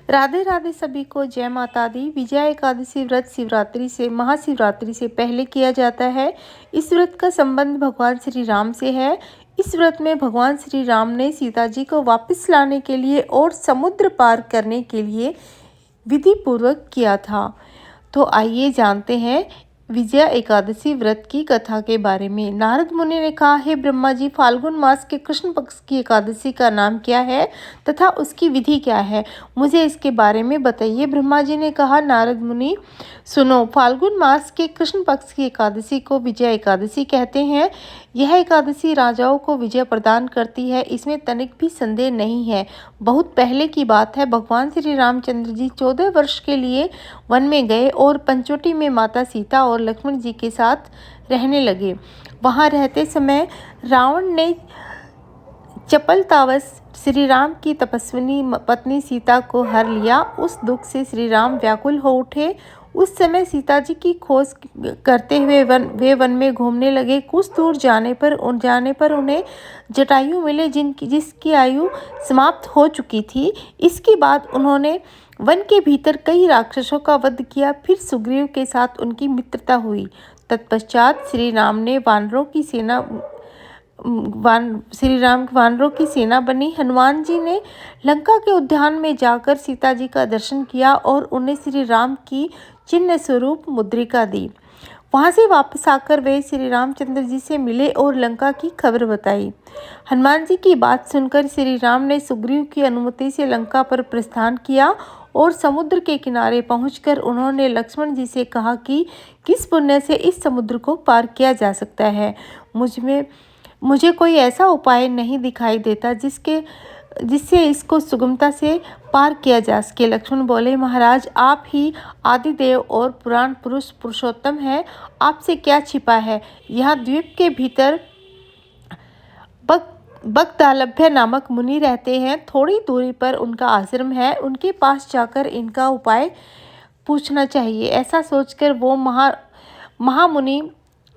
राधे राधे सभी को जय माता दी। विजया एकादशी व्रत शिवरात्रि से महाशिवरात्रि से पहले किया जाता है। इस व्रत का संबंध भगवान श्री राम से है। इस व्रत में भगवान श्री राम ने सीता जी को वापस लाने के लिए और समुद्र पार करने के लिए विधि पूर्वक किया था। तो आइए जानते हैं विजया एकादशी व्रत की कथा के बारे में। नारद मुनि ने कहा, हे ब्रह्मा जी, फाल्गुन मास के कृष्ण पक्ष की एकादशी का नाम क्या है तथा उसकी विधि क्या है, मुझे इसके बारे में बताइए। ब्रह्मा जी ने कहा, नारद मुनि सुनो, फाल्गुन मास के कृष्ण पक्ष की एकादशी को विजया एकादशी कहते हैं। यह एकादशी राजाओं को विजय प्रदान करती है, इसमें तनिक भी संदेह नहीं है। बहुत पहले की बात है, भगवान श्री रामचंद्र जी 14 वर्ष के लिए वन में गए और पंचवटी में माता सीता और लक्ष्मण जी के साथ रहने लगे। वहां रहते समय रावण ने चपलतावश श्री राम की तपस्विनी पत्नी सीता को हर लिया। उस दुख से श्री राम व्याकुल हो उठे। उस समय सीता जी की खोज करते हुए वे वन में घूमने लगे। कुछ दूर जाने पर उन्हें जटायु मिले, जिसकी आयु समाप्त हो चुकी थी। इसके बाद उन्होंने वन के भीतर कई राक्षसों का वध किया। फिर सुग्रीव के साथ उनकी मित्रता हुई। तत्पश्चात श्री राम वानरों की सेना बनी। हनुमान जी ने लंका के उद्यान में जाकर सीता जी का दर्शन किया और उन्हें श्री राम की चिन्ह स्वरूप मुद्रिका दी। वहां से वापस आकर वे श्री रामचंद्र जी से मिले और लंका की खबर बताई। हनुमान जी की बात सुनकर श्री राम ने सुग्रीव की अनुमति से लंका पर प्रस्थान किया और समुद्र के किनारे पहुंचकर उन्होंने लक्ष्मण जी से कहा कि किस पुण्य से इस समुद्र को पार किया जा सकता है। मुझे कोई ऐसा उपाय नहीं दिखाई देता जिससे इसको सुगमता से पार किया जा सके। लक्ष्मण बोले, महाराज, आप ही आदिदेव और पुराण पुरुष पुरुषोत्तम हैं, आपसे क्या छिपा है। यहाँ द्वीप के भीतर बगदालभ्य नामक मुनि रहते हैं। थोड़ी दूरी पर उनका आश्रम है, उनके पास जाकर इनका उपाय पूछना चाहिए। ऐसा सोचकर वो महामुनि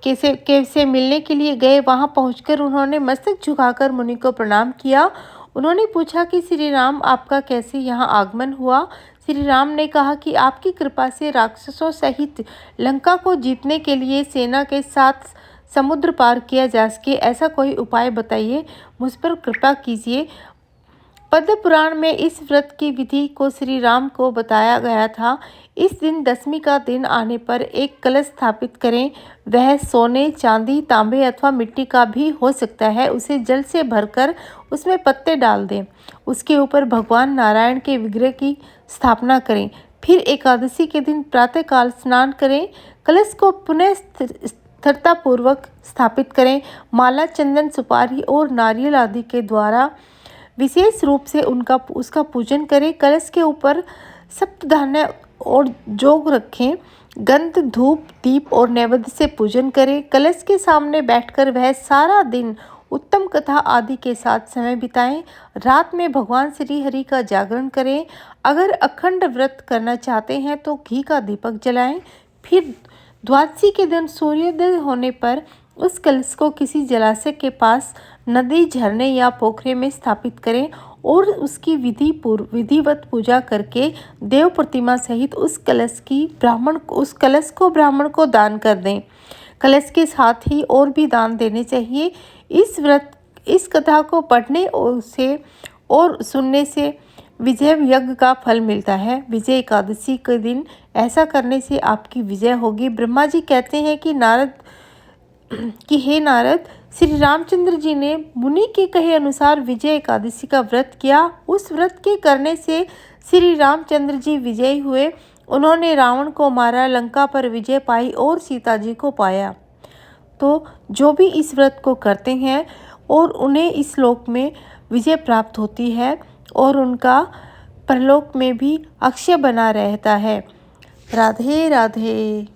से मिलने के लिए गए। वहां पहुंचकर उन्होंने मस्तक झुकाकर मुनि को प्रणाम किया। उन्होंने पूछा कि श्री राम, आपका कैसे यहाँ आगमन हुआ। श्री राम ने कहा कि आपकी कृपा से राक्षसों सहित लंका को जीतने के लिए सेना के साथ समुद्र पार किया जा सके, ऐसा कोई उपाय बताइए, मुझ पर कृपा कीजिए। पद्म पुराण में इस व्रत की विधि को श्री राम को बताया गया था। इस दिन दशमी का दिन आने पर एक कलश स्थापित करें। वह सोने, चांदी, तांबे अथवा मिट्टी का भी हो सकता है। उसे जल से भरकर उसमें पत्ते डाल दें। उसके ऊपर भगवान नारायण के विग्रह की स्थापना करें। फिर एकादशी के दिन प्रातःकाल स्नान करें। कलश को पुनः स्थिरतापूर्वक स्थापित करें। माला, चंदन, सुपारी और नारियल आदि के द्वारा विशेष रूप से उसका पूजन करें। कलश के ऊपर सप्तधान्य और जोग रखें। गंध, धूप, दीप और नैवेद्य से पूजन करें। कलश के सामने बैठकर वह सारा दिन उत्तम कथा आदि के साथ समय बिताएं। रात में भगवान श्री हरि का जागरण करें। अगर अखंड व्रत करना चाहते हैं तो घी का दीपक जलाएं। फिर द्वादशी के दिन सूर्योदय होने पर उस कलश को किसी जलाशय के पास, नदी, झरने या पोखरे में स्थापित करें और उसकी विधिवत पूजा करके देव प्रतिमा सहित उस कलश को ब्राह्मण को दान कर दें। कलश के साथ ही और भी दान देने चाहिए। इस कथा को पढ़ने और सुनने से विजय यज्ञ का फल मिलता है। विजय एकादशी के दिन ऐसा करने से आपकी विजय होगी। ब्रह्मा जी कहते हैं कि हे नारद, श्री रामचंद्र जी ने मुनि के कहे अनुसार विजय एकादशी का व्रत किया। उस व्रत के करने से श्री रामचंद्र जी विजयी हुए। उन्होंने रावण को मारा, लंका पर विजय पाई और सीता जी को पाया। तो जो भी इस व्रत को करते हैं और उन्हें इस लोक में विजय प्राप्त होती है और उनका परलोक में भी अक्षय बना रहता है। राधे राधे।